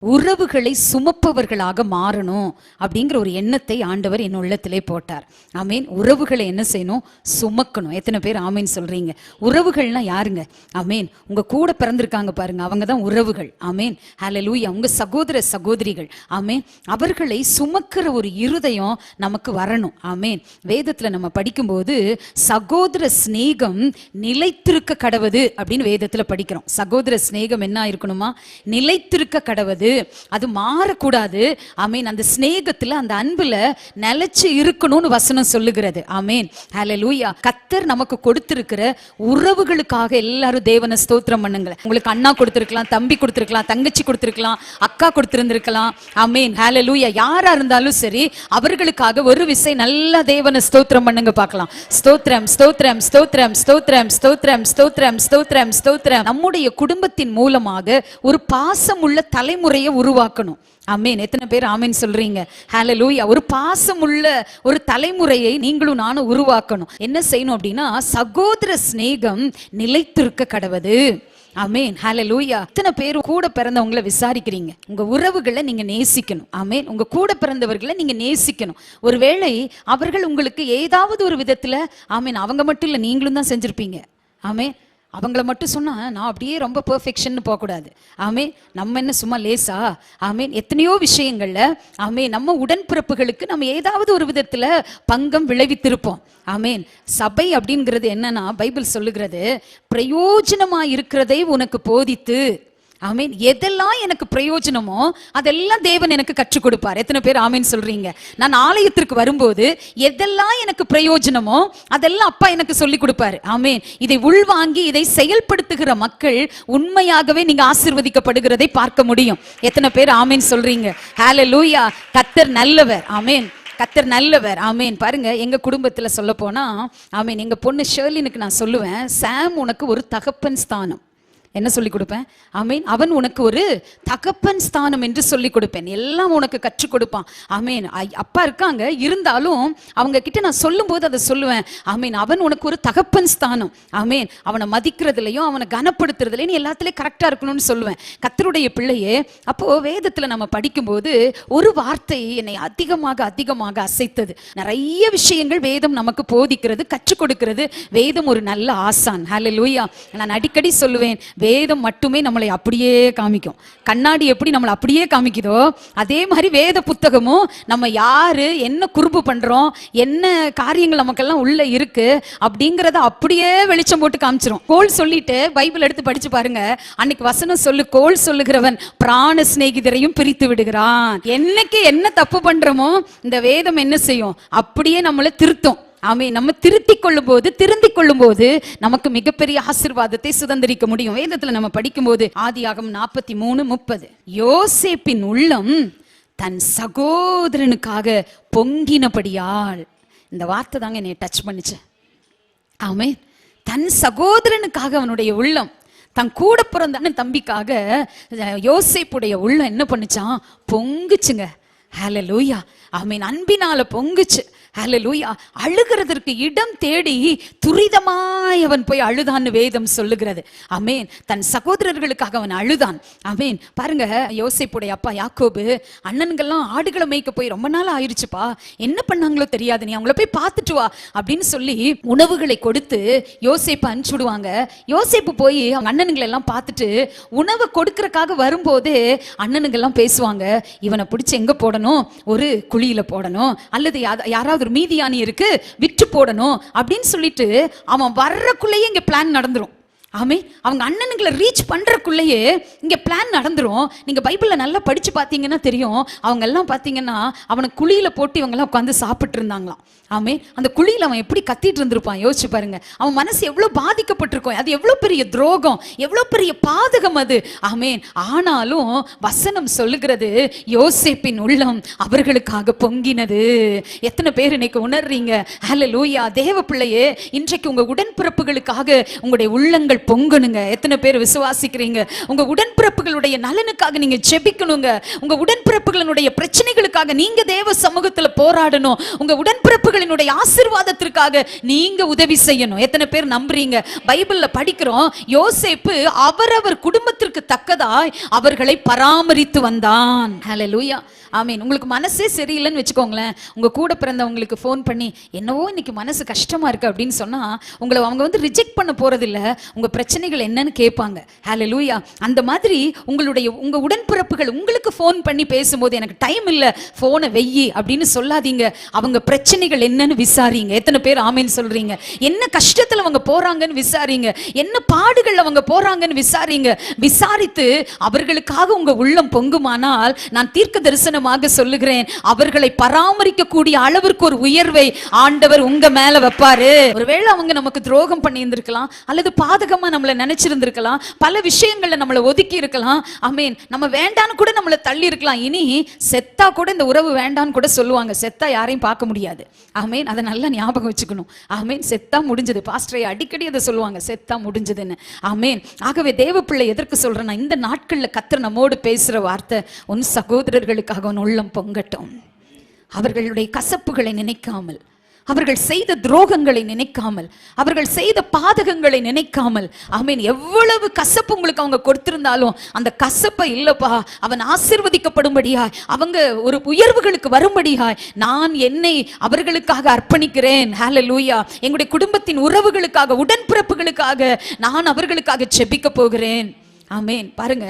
உறவுகளை சுமப்பவர்களாக மாறணும் அப்படிங்கிற ஒரு எண்ணத்தை ஆண்டவர் என் உள்ளத்திலே போட்டார். ஆமீன். உறவுகளை என்ன செய்யணும்? சுமக்கணும். எத்தனை பேர் ஆமீன் சொல்றீங்க? உறவுகள்னா யாருங்க? ஆமீன். உங்க கூட பிறந்திருக்காங்க பாருங்க, அவங்க தான் உறவுகள். ஆமீன். ஹல்லேலூயா. உங்க சகோதர சகோதரிகள். ஆமீன். அவர்களை சுமக்கிற ஒரு இருதயம் நமக்கு வரணும். ஆமீன். வேதத்துல நம்ம படிக்கும்போது சகோதர சிநேகம் நிலைத்திருக்க கடவது அப்படின்னு வேதத்துல படிக்கிறோம். சகோதர சிநேகம் என்ன இருக்கணுமா? நிலைத்திருக்க கடவது, அது மாறக்கூடாது. ஆமீன். அந்த ஸ்நேகத்துல, அந்த அன்புல நிலைச்சு இருக்கணும்னு வசனம் சொல்லுகிறது. ஆமீன். ஹல்லேலூயா. கர்த்தர் நமக்கு கொடுத்திருக்கிற உறவுகளுக்காக எல்லாரும் தேவனை ஸ்தோத்திரம் பண்ணுங்க. உங்களுக்கு அண்ணா கொடுத்திருக்கலாம், தம்பி கொடுத்திருக்கலாம், தங்கச்சி கொடுத்திருக்கலாம், அக்கா கொடுத்திருந்திருக்கலாம். ஆமீன். ஹல்லேலூயா. யாரா இருந்தாலும் சரி, அவர்களுக்காக ஒரு விசை நல்ல தேவனை ஸ்தோத்திரம் பண்ணுங்க பார்க்கலாம். ஸ்தோத்திரம், ஸ்தோத்திரம், ஸ்தோத்திரம், ஸ்தோத்திரம், ஸ்தோத்திரம், ஸ்தோத்திரம், ஸ்தோத்திரம், ஸ்தோத்திரம். நம்முடைய குடும்பத்தின் மூலமாக ஒரு பாசம் உள்ள தலைமுறையை உருவாக்கணும். ஆமீன். எத்தனை பேர் ஆமீன் சொல்றீங்க? ஹல்லேலூயா. ஒரு பாசமுள்ள ஒரு தலைமுறையை நீங்களும் நானும் உருவாக்கணும். என்ன செய்யணும் அப்படின்னா, சகோதர சிநேகம் நிலைத்திருக்க கடவது. ஆமீன். ஹல்லேலூயா. எத்தனை பேர் கூட பிறந்தவங்களை விசாரிக்கிறீங்க? உங்க உறவுகளை நீங்க நேசிக்கணும். ஆமீன். உங்க கூட பிறந்தவர்களை நீங்க நேசிக்கணும். ஒருவேளை அவர்கள் உங்களுக்கு ஏதாவது ஒரு விதத்துல, ஆமீன், அவங்க மட்டும் இல்ல, நீங்களும் தான் செஞ்சிருப்பீங்க. ஆமீன். அவங்கள மட்டும் சொன்னா நான் அப்படியே ரொம்ப பெர்ஃபெக்ஷன் போகக்கூடாது. ஆமீன். நம்ம என்ன சும்மா லேசா? ஆமீன். எத்தனையோ விஷயங்கள்ல ஆமீன் நம்ம உடன்பிறப்புகளுக்கு நம்ம ஏதாவது ஒரு விதத்துல பங்கம் விளைவித்திருப்போம். ஆமீன். சபை அப்படிங்கிறது என்னன்னா, பைபிள் சொல்லுகிறது, பிரயோஜனமா இருக்கிறதை உனக்கு போதித்து, ஆமீன், எதெல்லாம் எனக்கு பிரயோஜனமோ அதெல்லாம் தேவன் எனக்கு கற்றுக் கொடுப்பார். எத்தனை பேர் ஆமீன் சொல்றீங்க? நான் ஆலயத்திற்கு வரும்போது எதெல்லாம் எனக்கு பிரயோஜனமோ அதெல்லாம் அப்பா எனக்கு சொல்லி கொடுப்பாரு. ஆமீன். இதை உள்வாங்கி இதை செயல்படுத்துகிற மக்கள் உண்மையாகவே நீங்க ஆசீர்வதிக்கப்படுகிறதை பார்க்க முடியும். எத்தனை பேர் ஆமீன் சொல்றீங்க? ஹல்லேலூயா. கர்த்தர் நல்லவர். ஆமீன். கர்த்தர் நல்லவர். ஆமீன். பாருங்க, எங்க குடும்பத்துல சொல்ல போனா, ஆமீன், எங்க பொண்ணு ஷெர்லினுக்கு நான் சொல்லுவேன், சாம் உனக்கு ஒரு தகப்பன் ஸ்தானம். என்ன சொல்லி கொடுப்பேன்? ஆமீன். அவன் உனக்கு ஒரு தகப்பன் ஸ்தானம் என்று சொல்லி கொடுப்பேன். எல்லாம் உனக்கு கற்றுக் கொடுப்பான். ஆமீன். அப்பா இருக்காங்க, இருந்தாலும் அவங்க கிட்ட நான் சொல்லும் போது அதை சொல்லுவேன். ஆமீன். அவன் உனக்கு ஒரு தகப்பன் ஸ்தானம். ஆமீன். அவனை மதிக்கிறதுலையும் அவனை கனப்படுத்துறதுலையும் எல்லாத்துலயும் கரெக்டா இருக்கணும்னு சொல்லுவேன். கர்த்தருடைய பிள்ளையே, அப்போ வேதத்துல நம்ம படிக்கும்போது ஒரு வார்த்தை என்னை அதிகமாக அதிகமாக அசைத்தது. நிறைய விஷயங்கள் வேதம் நமக்கு போதிக்கிறது, கற்றுக் கொடுக்கிறது. வேதம் ஒரு நல்ல ஆசான். ஹல்லேலூயா. நான் அடிக்கடி சொல்லுவேன், வேதம் மட்டுமே நம்மளை அப்படியே காமிக்கும். கண்ணாடி எப்படி நம்மளை அப்படியே காமிக்குதோ, அதே மாதிரி வேத புத்தகமும் நம்ம யாரு, என்ன குறும்பு பண்றோம், என்ன காரியங்கள் நமக்கெல்லாம் உள்ள இருக்கு அப்படிங்கறத அப்படியே வெளிச்சம் போட்டு காமிச்சிரும். கோல் சொல்லிட்டு பைபிள் எடுத்து படிச்சு பாருங்க. அன்னைக்கு வசனம் சொல்லு, கோல் சொல்லுகிறவன் பிராண சிநேகிதரையும் பிரித்து விடுகிறான். என்னைக்கு என்ன தப்பு பண்றோமோ இந்த வேதம் என்ன செய்யும்? அப்படியே நம்மளை திருத்தும். ஆமீன். நம்ம திருத்திக் கொள்ளும் போது, திருந்திக் கொள்ளும் போது நமக்கு மிகப்பெரிய ஆசீர்வாதத்தை சுதந்திரிக்க முடியும். வேதத்துல நம்ம படிக்கும்போது ஆதியாகமம் 43:30, யோசேப்பின் உள்ளம் தன் சகோதரனுக்காக பொங்கினபடியால். இந்த வார்த்தை தாங்க என்னை டச் பண்ணுச்சு. ஆமீன். தன் சகோதரனுக்காக அவனுடைய உள்ளம், தன் கூட பிறந்த தம்பிக்காக யோசேப்புடைய உள்ளம் என்ன பண்ணுச்சான்? பொங்குச்சுங்க. ஹல்லேலூயா. ஆமீன். அன்பினால பொங்குச்சு. ஹல்லேலூயா. அழுகிறதற்கு இடம் தேடி துரிதமாய் அவன் போய் அழுதான்னு வேதம் சொல்லுகிறது. ஆமீன். தன் சகோதரர்களுக்காக அவன் அழுதான். ஆமீன். பாருங்க, யோசேப்புடைய அப்பா யாக்கோபு, அண்ணன்கள்லாம் ஆடுகளை மேய்க்க போய் ரொம்ப நாள் ஆயிடுச்சுப்பா, என்ன பண்ணாங்களோ தெரியாது, நீ அவங்கள போய் பார்த்துட்டு வா அப்படின்னு சொல்லி உணவுகளை கொடுத்து யோசேப்பு அனுப்பிச்சுடுவாங்க. யோசேப்பு போய் அவங்க அண்ணனுங்களை எல்லாம் பார்த்துட்டு உணவை கொடுக்கறக்காக வரும்போது அண்ணனுங்கெல்லாம் பேசுவாங்க, இவனை பிடிச்சி எங்க போடணும்? ஒரு குழியில போடணும், அல்லது யாராவது ஒரு மீதியானி இருக்கு விற்று போடணும் அப்படின்னு சொல்லிட்டு அவன் வர்றக்குள்ளேயே இங்க பிளான் நடந்துரும். ஆமே. அவங்க அண்ணனுங்களை ரீச் பண்றக்குள்ளேயே இங்க பிளான் நடந்துரும். நீங்க பைபிள்ல நல்லா படிச்சு பாத்தீங்கன்னா தெரியும், அவங்க எல்லாம் பாத்தீங்கன்னா அவனை குழியில போட்டு இவங்க எல்லாம் உட்காந்து சாப்பிட்டு இருந்தாங்களாம். ஆமே. அந்த குழியில அவன் எப்படி கத்திட்டு இருந்திருப்பான் யோசிச்சு பாருங்க. அவன் மனசு எவ்வளவு பாதிக்கப்பட்டிருக்கும். அது எவ்வளவு பெரிய துரோகம், எவ்வளவு பெரிய பாதகம் அது. ஆமேன். ஆனாலும் வசனம் சொல்லுகிறது, யோசேப்பின் உள்ளம் அவர்களுக்காக பொங்கினது. எத்தனை பேர் இன்னைக்கு உணர்றீங்க? ஹல்லேலூயா. தேவ பிள்ளையே, இன்றைக்கு உங்க உடன்பிறப்புகளுக்காக உங்களுடைய உள்ளங்கள் உறவுகள் பொங்கணுங்க. எத்தனை பேர் விசுவாசிக்கிறீங்க? உங்க உடன்பிறப்புகளுடைய நலனுக்காக நீங்க ஜெபிக்கணுங்க. உங்க உடன்பிறப்புகளுடைய பிரச்சனைகளுக்காக நீங்க தேவ சமூகத்துல போராடணும். உங்க உடன்பிறப்புகளினுடைய ஆசீர்வாதத்திற்காக நீங்க உதவி செய்யணும். எத்தனை பேர் நம்புறீங்க? பைபிள்ல படிக்கிறோம், யோசேப்பு அவரவர் குடும்பத்திற்கு தக்கதாய் அவர்களை பராமரித்து வந்தான். ஹல்லேலூயா, ஆமீன். உங்களுக்கு மனசே சரியில்லைன்னு வச்சுக்கோங்களேன், உங்க கூட பிறந்தவங்களுக்கு ஃபோன் பண்ணி என்னவோ இன்னைக்கு மனசு கஷ்டமா இருக்கு அப்படின்னு சொன்னா உங்களை அவங்க வந்து ரிஜெக்ட் பண்ண போறதில்ல, உங்க பிரச்சனைகள் என்னன்னு கேட்பாங்க. ஹல்லேலூயா. அந்த மாதிரி உங்க உடன்பிறப்புகள் உங்களுக்கு ஃபோன் பண்ணி பேசும்போது எனக்கு டைம் இல்ல, ஃபோனை வெய்யி அப்படின்னு சொல்லாதீங்க. அவங்க பிரச்சனைகள் என்னன்னு விசாரிங்க. எத்தனை பேர் ஆமீன் சொல்றீங்க? என்ன கஷ்டத்துல அவங்க போறாங்கன்னு விசாரிங்க, என்ன பாடுகள் அவங்க போறாங்கன்னு விசாரிங்க. விசாரித்து அவர்களுக்காக உங்க உள்ளம் பொங்குமானால் நான் தீர்க்க தரிசனமாக சொல்லுகிறேன், அவர்களை பராமரிக்க கூடிய அளவிற்கு ஒரு உயர்வை ஆண்டவர் உங்க மேல வைப்பாரு. ஒருவேளை அவங்க நமக்கு துரோகம் பண்ணி இருந்திருக்கலாம், அல்லது பாதகமா நம்மள நினைச்சிருந்திருக்கலாம், பல விஷயங்கள்ல நம்மளை ஒதுக்கி இருக்கலாம். ஆமீன். நம்ம வேண்டான்னு கூட நம்மளை தள்ளி இருக்கலாம். இனி செத்தா கூட இந்த உறவு வேண்டான்னு கூட சொல்லுவாங்க. செத்தா யாரையும் பார்க்க முடியாது. ஆமீன். அதை நல்லா ஞாபகம் வச்சுக்கணும். ஆமீன். செத்தா முடிஞ்சது. பாஸ்டரை அடிக்கடி அதை சொல்லுவாங்க, செத்தா முடிஞ்சதுன்னு. ஆமீன். ஆகவே தேவ பிள்ளை எதற்கு சொல்றேன்னா, இந்த நாட்கள்ல கர்த்தர் நம்மோடு பேசுற வார்த்தை, உன் சகோதரர்களுக்காக உன் உள்ளம் பொங்கட்டும். அவர்களுடைய கசப்புகளை நினைக்காமல், அவர்கள் செய்த துரோகங்களை நினைக்காமல், அவர்கள் செய்த பாதகங்களை நினைக்காமல், ஆமீன். எவ்வளவு கசப்பு உங்களுக்கு அவங்க கொடுத்திருந்தாலும் அந்த கசப்பை இல்லப்பா, அவன் ஆசீர்வதிக்கப்படும்படியாய், அவங்க ஒரு உயர்வுகளுக்கு வரும்படியாய் நான் என்னை அவர்களுக்காக அர்ப்பணிக்கிறேன். ஹல்லேலூயா. எங்களுடைய குடும்பத்தின் உறவுகளுக்காக, உடன்பிறப்புகளுக்காக நான் அவர்களுக்காக ஜெபிக்க போகிறேன். ஆமீன். பாருங்க,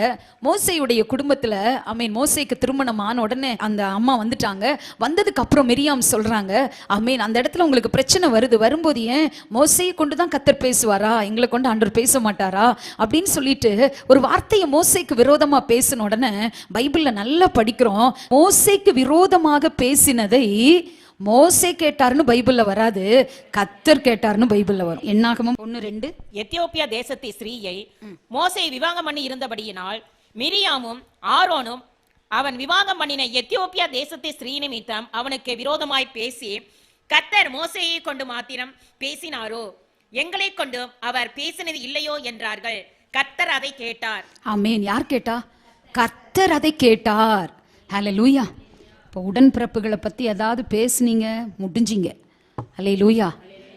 மோசேயுடைய குடும்பத்துல, ஆமீன், மோசேக்கு திருமணம் ஆன உடனே அந்த அம்மா வந்துட்டாங்க. வந்ததுக்கு அப்புறம் மிரியாம் சொல்றாங்க, ஆமீன், அந்த இடத்துல உங்களுக்கு பிரச்சனை வரும்போது ஏன் மோசேயை கொண்டு தான் கர்த்தர் பேசுவாரா, எங்களை கொண்டு ஆண்டவர் பேச மாட்டாரா அப்படின்னு சொல்லிட்டு ஒரு வார்த்தையை மோசேக்கு விரோதமா பேசின உடனே பைபிள்ல நல்லா படிக்கிறோம், மோசேக்கு விரோதமாக பேசினதை மோசே கேட்டார்னு பைபிள்ல வராது, கர்த்தர் கேட்டார்னு பைபிள்ல வரும். என்னாகமம் 1:2. எத்தியோப்பியா தேசத்து ஸ்திரீயை மோசே விவாகம் பண்ணி இருந்தபடியினால் மிரியாமும் ஆரோனும் அவன் விவாகம் பண்ணின எத்தியோப்பியா தேசத்து ஸ்திரீ நிமித்தம் அவனுக்கு விரோதமாய் பேசி, கர்த்தர் மோசேயை கொண்டு மாத்திரம் பேசினாரோ, எங்களை கொண்டு அவர் பேசினது இல்லையோ என்றார்கள். கர்த்தர் அதை கேட்டார். ஆமீன். யார் கேட்டா? கர்த்தர் அதை கேட்டார். ஹல்லேலூயா. இப்போ உடன்பிறப்புகளை பற்றி ஏதாவது பேசுனீங்க, முடிஞ்சிங்க. ஹல்லேலூயா.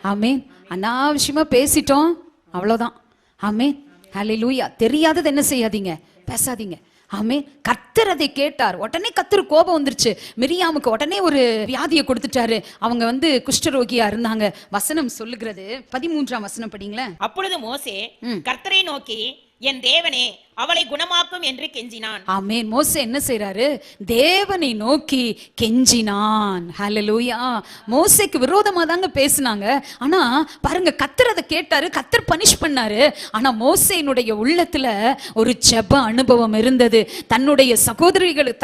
ஆமீன். அனாவசியமாக பேசிட்டோம், அவ்வளோதான். ஆமீன். ஹல்லேலூயா. தெரியாதது என்ன செய்யாதீங்க, பேசாதீங்க. ஆமீன். கர்த்தர் அதை கேட்டார். உடனே கர்த்தர் கோபம் வந்துருச்சு. மிரியாமுக்கு உடனே ஒரு வியாதியை கொடுத்துட்டாரு. அவங்க வந்து குஷ்டரோகியா இருந்தாங்க. வசனம் சொல்லுகிறது, 13ஆம் வசனம் படிங்களேன். அப்பொழுது மோசே கர்த்தரை நோக்கி, என் தேவனே அவளை குணமாக்கும் என்று கெஞ்சினான். ஆமென். மோசே என்ன செய்றாரு? தேவனை நோக்கி கெஞ்சினான். ஹல்லேலூயா. மோசேக்கு விரோதமா தாங்க பேசினாங்க. ஆனா பாருங்க, கர்த்தர் அதை கேட்டாரு, கர்த்தர் பனிஷ் பண்ணாரு. ஆனா மோசேனுடைய உள்ளத்துல ஒரு ஜெப அனுபவம் இருந்தது. தன்னுடைய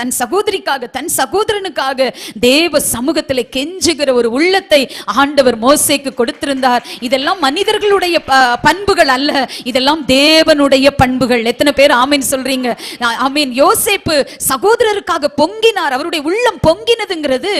தன் சகோதரிக்காக, தன் சகோதரனுக்காக தேவ சமூகத்துல கெஞ்சுகிற ஒரு உள்ளத்தை ஆண்டவர் மோசேக்கு கொடுத்திருந்தார். இதெல்லாம் மனிதர்களுடைய பண்புகள் அல்ல, இதெல்லாம் தேவனுடைய பண்புகள். எத்தனை பேர் ஆமீன் சொல்றீங்க? ஆமீன். யோசேப்பு சகோதரருக்காக பொங்கினார். அவருடைய உள்ளம் பொங்கினதுங்கிறது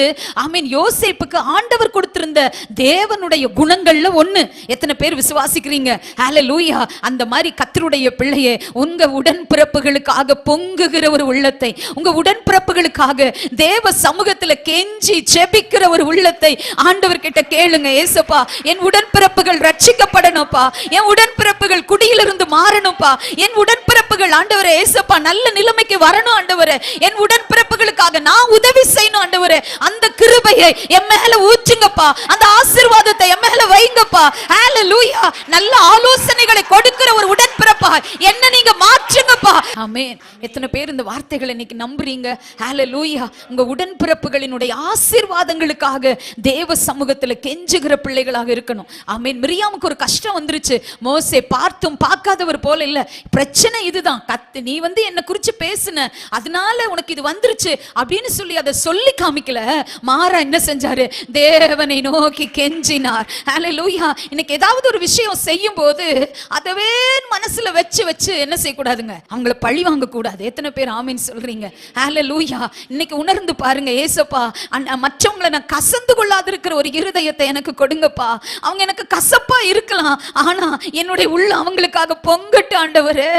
ஆமீன் யோசேப்புக்கு ஆண்டவர் கொடுத்திருந்த தேவனுடைய குணங்கள்ல ஒண்ணு. எத்தனை பேர் விசுவாசிக்கிறீங்க? ஹல்லேலூயா. அந்த மாதிரி கர்த்தருடைய பிள்ளையே, உங்க உடன்பிறப்புகளுக்காக பொங்குகிற ஒரு உள்ளத்தை, உங்க உடன்பிறப்புகளுக்காக தேவ சமூகத்துல கெஞ்சி ஜெபிக்கிற ஒரு உள்ளத்தை ஆண்டவர் கிட்ட கேளுங்க. ஏசப்பா, என் உடன்பிறப்புகள் ரட்சிக்கப்படணும்ப்பா, என் உடன்பிறப்புகள் குடியிலிருந்து மாறணும்ப்பா, என் உடன்பிறப்புகள் ஆண்டவரே ஏசப்பா நல்ல நிலைமைக்கு வரணும் ஆண்டவரே, என் உடன்பிறப்புகளுக்காக நான் உதவி செய்யணும் ஆண்டவரே. அந்த கிருபையை என் மேல ஊற்றுங்கப்பா, அந்த ஆசீர்வாதத்தை என் மேல வைங்கப்பா. ஹல்லேலூயா. நல்ல ஆலோசனைகளை கொடுக்கிற ஒரு உடன்பிறப்பா என்ன நீங்க மாற்றுங்கப்பா. ஆமென். எத்தனை பேர் இந்த வார்த்தைகளை இன்னைக்கு நம்புறீங்க? ஹல்லேலூயா. உங்க உடன்பிறப்புகளினுடைய ஆசீர்வாதங்களுக்காக தேவ சமூகத்துல கெஞ்சுகிற பிள்ளைகளாக இருக்கணும். ஆமென். மிரியாமுக்கு ஒரு கஷ்டம் வந்துருச்சு. மோசே பார்த்தும் பார்க்காதவர் போல இல்ல, பிரச்சனை இதுதான். நீ வந்து என்ன குறிச்சு பேசுன, அதனால உனக்கு இது வந்துருச்சு அப்படின்னு சொல்லி அதை சொல்லி காமிக்கல, மாறா என்ன செஞ்சாரு? தேவனை நோக்கி கெஞ்சினார். ஹல்லேலூயா. இன்னைக்கு ஏதாவது ஒரு விஷயம் செய்யும் போது அதவே மனசுல வச்சு வச்சு என்ன செய்யக்கூடாதுங்க? அவங்கள பழி வாங்க கூடாது. எத்தனை பேர் ஆமீன் சொல்றீங்க? ஹல்லேலூயா. இன்னைக்கு உணர்ந்து பாருங்க, ஏசப்பா மற்றவங்களை நான் கசந்து கொள்ளாது இருக்கிற ஒரு இருதயத்தை எனக்கு கொடுங்கப்பா. அவங்க எனக்கு கசப்பா இருக்கலாம், ஆனா என்னுடைய உள்ள அவங்களுக்காக பொங்கட்டு ஆண்டவரே.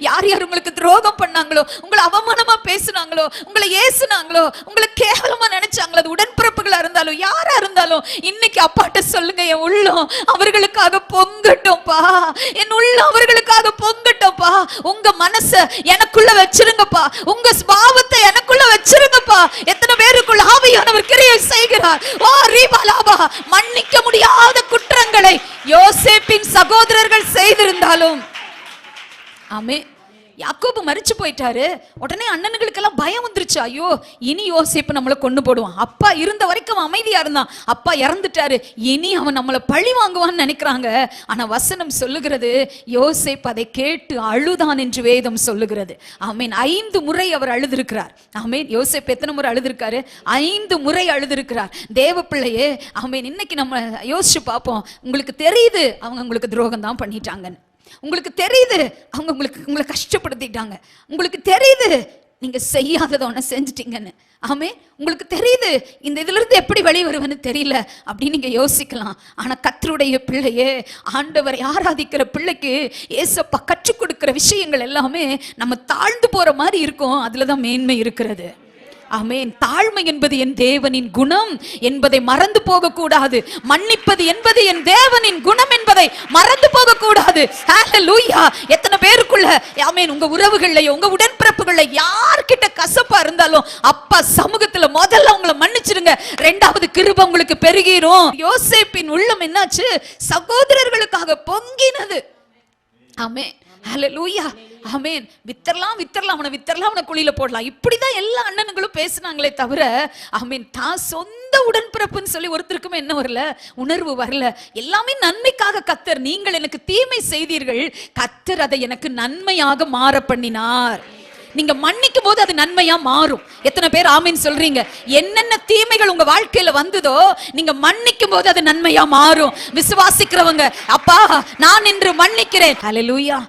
யார் யார் உங்களுக்கு துரோகம் பண்ணாங்களோ, உங்களை அவமானமா பேசுனாங்களோ, உங்களை ஏசுனாங்களோ, உங்களை கேவலமா நினைச்சாங்களோ, அது உடன்பிறப்புகளா இருந்தாலும் யாரா இருந்தாலும் இன்னைக்கு அப்பாட்ட சொல்லுங்க, என் உள்ளம் அவர்களுக்காக பொங்கட்டும்பா, என் உள்ளம் அவர்களுக்காக பொங்கட்டும்பா. உங்க மனச எனக்குள்ள வச்சிருங்கப்பா, உங்க பாவத்தை எனக்குள்ள வச்சிருங்கப்பா. எத்தனை பேருக்குள்ள ஆவியானவர் கிரியை செய்கிறார்? ஓ ரீபாலாபா, மன்னிக்க முடியாத குற்றங்களை யோசேப்பின் சகோதரர்கள் செய்திருந்தாலும், ஆமே, யாக்கோபு மரிச்சு போயிட்டாரு. உடனே அண்ணனுங்களுக்கெல்லாம் பயம் வந்துருச்சு. ஐயோ, இனி யோசேப்பு நம்மளை கொண்டு போடுவான். அப்பா இருந்த வரைக்கும் அமைதியா இருந்தான், அப்பா இறந்துட்டாரு, இனி அவன் நம்மளை பழி வாங்குவான்னு நினைக்கிறாங்க. ஆனா வசனம் சொல்லுகிறது, யோசேப்பு அதை கேட்டு அழுதான் என்று வேதம் சொல்லுகிறது. ஆமீன். 5 முறை அவர் அழுதிருக்கிறார். ஆமீன். யோசேப்பு எத்தனை முறை அழுதிருக்காரு? 5 முறை அழுதிருக்கிறார். தேவ பிள்ளையே, ஆமீன். இன்னைக்கு நம்ம யோசிச்சு பார்ப்போம். உங்களுக்கு தெரியுது அவங்க உங்களுக்கு துரோகம் தான் பண்ணிட்டாங்கன்னு, உங்களுக்கு தெரியுது அவங்க உங்களை கஷ்டப்படுத்திட்டாங்க, உங்களுக்கு தெரியுது நீங்க செய்யாததை ஒன்று செஞ்சிட்டீங்கன்னு. ஆமே, உங்களுக்கு தெரியுது இந்த இதுல இருந்து எப்படி வெளியே வருவேன்னு தெரியல அப்படின்னு நீங்க யோசிக்கலாம். ஆனா கர்த்தருடைய பிள்ளையே, ஆண்டவரை ஆராதிக்கிற பிள்ளைக்கு ஏசப்பா கற்றுக் கொடுக்கிற விஷயங்கள் எல்லாமே நம்ம தாழ்ந்து போற மாதிரி இருக்கும். அதுலதான் மேன்மை இருக்கிறது. ஆமென். தாழ்மை என்பது என் தேவனின் குணம் என்பதை மறந்து போக கூடாது. மன்னிப்பது என்பது என் தேவனின் குணம் என்பதை மறந்து போக கூடாது. ஹல்லேலூயா. எத்தனை பேருக்குள்ள ஆமென், உங்க உறவுகள்லயோ உங்க உடன்பிறப்புகள்ல யார்கிட்ட கசப்பா இருந்தாலும் அப்பா சமூகத்துல முதல்ல அவங்கள மன்னிச்சிடுங்க, 2வது கிருபை உங்களுக்கு பெருகிரும். யோசேப்பின் உள்ளம் என்னாச்சு? சகோதரர்களுக்காக பொங்கினது. ஆமென். ஹல்லேலூயா. ஆமென். வித்தரலாம் அவனை குழியில போடலாம், இப்படிதான் எல்லா அண்ணனுங்களும் பேசினாங்களே தவிர, ஆமென், தான் சொந்த உடன்பிறப்புன்னு சொல்லி ஒருத்தருக்குமே என்ன வரல, உணர்வு வரல. எல்லாமே நன்மைக்காக கர்த்தர், நீங்கள் எனக்கு தீமை செய்தீர்கள், கர்த்தர் அதை எனக்கு நன்மையாக மாற பண்ணினார். நீங்க மன்னிக்கும் போது அது நன்மையா மாறும். எத்தனை பேர் ஆமீன் சொல்றீங்க? என்னென்ன தீமைகள் உங்க வாழ்க்கையில வந்ததோ நீங்க மன்னிக்கும் போது அது நன்மையா மாறும். விசுவாசிக்கிறவங்க, அப்பா நான் இன்று மன்னிக்கிறேன். ஹல்லேலூயா.